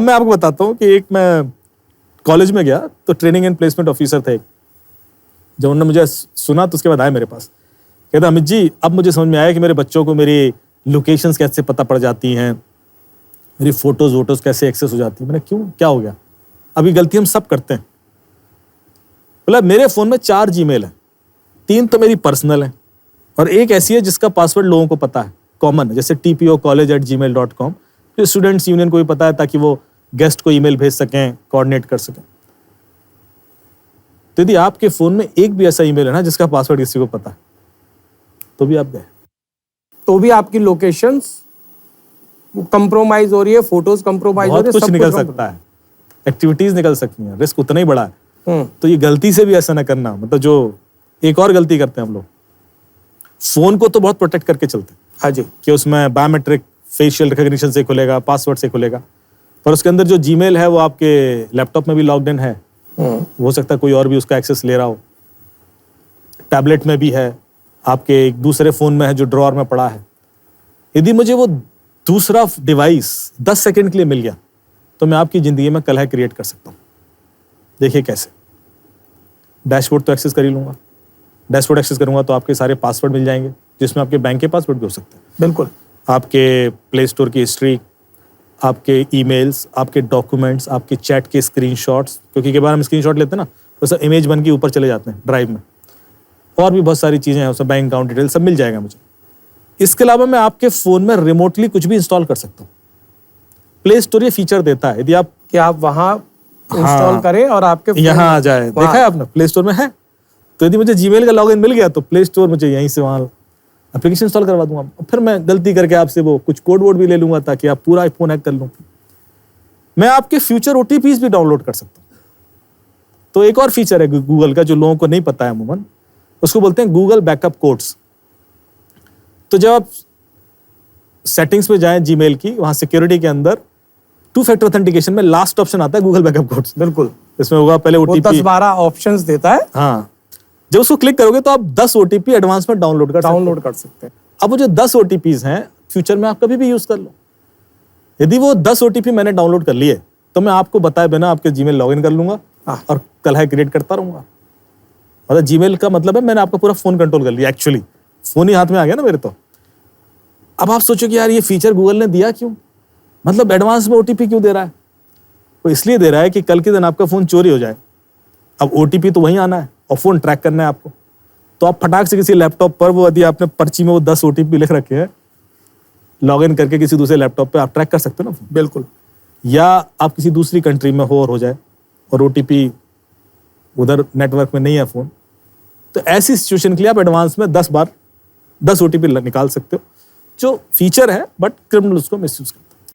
मैं आपको बताता हूँ कि एक मैं कॉलेज में गया तो ट्रेनिंग एंड प्लेसमेंट ऑफिसर थे। जब उन्होंने मुझे सुना तो उसके बाद आए मेरे पास, कहते अमित जी अब मुझे समझ में आया कि मेरे बच्चों को मेरी लोकेशंस कैसे पता पड़ जाती हैं, मेरी फोटोज वोटोज कैसे एक्सेस हो जाती है। मैंने क्यों, क्या हो गया? अभी गलती हम सब करते हैं। बोला मेरे फ़ोन में 4 जीमेल है, 3 तो मेरी पर्सनल है और एक ऐसी है जिसका पासवर्ड लोगों को पता है, कॉमन है, जैसे tpocollege@gmail.com, जो स्टूडेंट्स यूनियन को भी पता है ताकि वो गेस्ट को ईमेल भेज सकें, कोऑर्डिनेट कर सकें। तो यदि आपके फ़ोन में एक भी ऐसा ईमेल है ना जिसका पासवर्ड किसी को पता है, तो भी आप गए, तो भी आपकी लोकेशंस कंप्रोमाइज हो रही है, फोटोज कंप्रोमाइज हो रही है, बहुत कुछ निकल सकता है, एक्टिविटीज निकल सकती हैं, रिस्क उतना ही बड़ा है। तो ये गलती से भी ऐसा ना करना। मतलब जो एक और गलती करते हैं हम लोग, फोन को तो बहुत प्रोटेक्ट करके चलते हैं, हाँ जी, कि उसमें बायोमेट्रिक फेशियल रिकॉग्निशन से खुलेगा, पासवर्ड से खुलेगा, पर उसके अंदर जो जीमेल है वो आपके लैपटॉप में भी लॉग्ड इन है, हो सकता है कोई और भी उसका एक्सेस ले रहा हो। टैबलेट में भी है, आपके एक दूसरे फोन में है जो ड्रॉअर में पड़ा है। यदि मुझे वो दूसरा डिवाइस 10 सेकंड के लिए मिल गया तो मैं आपकी जिंदगी में कलह क्रिएट कर सकता हूँ। देखिए कैसे, डैशबोर्ड तो एक्सेस कर ही लूंगा, डैशबोर्ड एक्सेस करूंगा तो आपके सारे पासवर्ड मिल जाएंगे, जिसमें आपके बैंक के पासवर्ड भी हो सकते हैं, बिल्कुल, आपके प्ले स्टोर की हिस्ट्री, आपके ईमेल्स, आपके डॉक्यूमेंट्स, आपके चैट के स्क्रीनशॉट्स, क्योंकि कई बार हम स्क्रीनशॉट लेते हैं ना तो सब इमेज बन के ऊपर चले जाते हैं ड्राइव में, और भी बहुत सारी चीज़ें हैं उसमें, बैंक अकाउंट डिटेल सब मिल जाएगा मुझे। इसके अलावा मैं आपके फ़ोन में रिमोटली कुछ भी इंस्टॉल कर सकता हूँ। प्ले स्टोर ये फीचर देता है, यदि आप कि आप वहाँ इंस्टॉल करें और आपके यहाँ आ जाए। देखा है आपने, प्ले स्टोर में है, तो यदि मुझे जीमेल का लॉगिन मिल गया तो प्ले स्टोर मुझे यहीं से वहाँ एप्लीकेशन इंस्टॉल करवा दूंगा। फिर मैं गलती करके आपसे वो कुछ कोड वोड भी ले लूंगा ताकि आप पूरा आईफोन हैक कर लूँ। मैं आपके फ्यूचर OTPs भी डाउनलोड कर सकता हूँ। तो एक और फीचर है गूगल का जो लोगों को नहीं पता है अमूमन, उसको बोलते हैं गूगल बैकअप कोड्स। तो जब आप सेटिंग्स में जाएं जीमेल की, वहां सिक्योरिटी के अंदर 2 फैक्टर ऑथेंटिकेशन में लास्ट ऑप्शन आता है गूगल बैकअप कोड्स। बिल्कुल, इसमें होगा पहले OTP, 10-12 ऑप्शंस देता है। हाँ, जब उसको क्लिक करोगे तो आप 10 OTP एडवांस में डाउनलोड कर सकते हैं। अब वो जो 10 OTPs हैं फ्यूचर में आप कभी भी यूज कर लो। यदि वो 10 OTP मैंने डाउनलोड कर लिए तो मैं आपको बताए बिना आपके जीमेल लॉगिन कर लूंगा और कलह क्रिएट करता रहूंगा। मतलब जीमेल का मतलब है मैंने आपका पूरा फोन कंट्रोल कर लिया। एक्चुअली फोन ही हाथ में आ गया ना मेरे। तो अब आप सोचो कि यार ये फीचर गूगल ने दिया क्यों, मतलब एडवांस में OTP क्यों दे रहा है? वो इसलिए दे रहा है कि कल के दिन आपका फोन चोरी हो जाए। अब OTP तो वहीं आना है और फोन ट्रैक करना है आपको, तो आप फटाक से किसी लैपटॉप पर वो यदि आपने पर्ची में वो 10 OTP लिख रखे हैं, लॉगिन करके किसी दूसरे लैपटॉप पे आप ट्रैक कर सकते हो ना। बिल्कुल। या आप किसी दूसरी कंट्री में हो और हो जाए और OTP उधर नेटवर्क में नहीं है फोन, तो ऐसी सिचुएशन के लिए आप एडवांस में 10 OTP निकाल सकते हो, जो फीचर है, बट क्रिमिनल उसको मिसयूज करते हैं।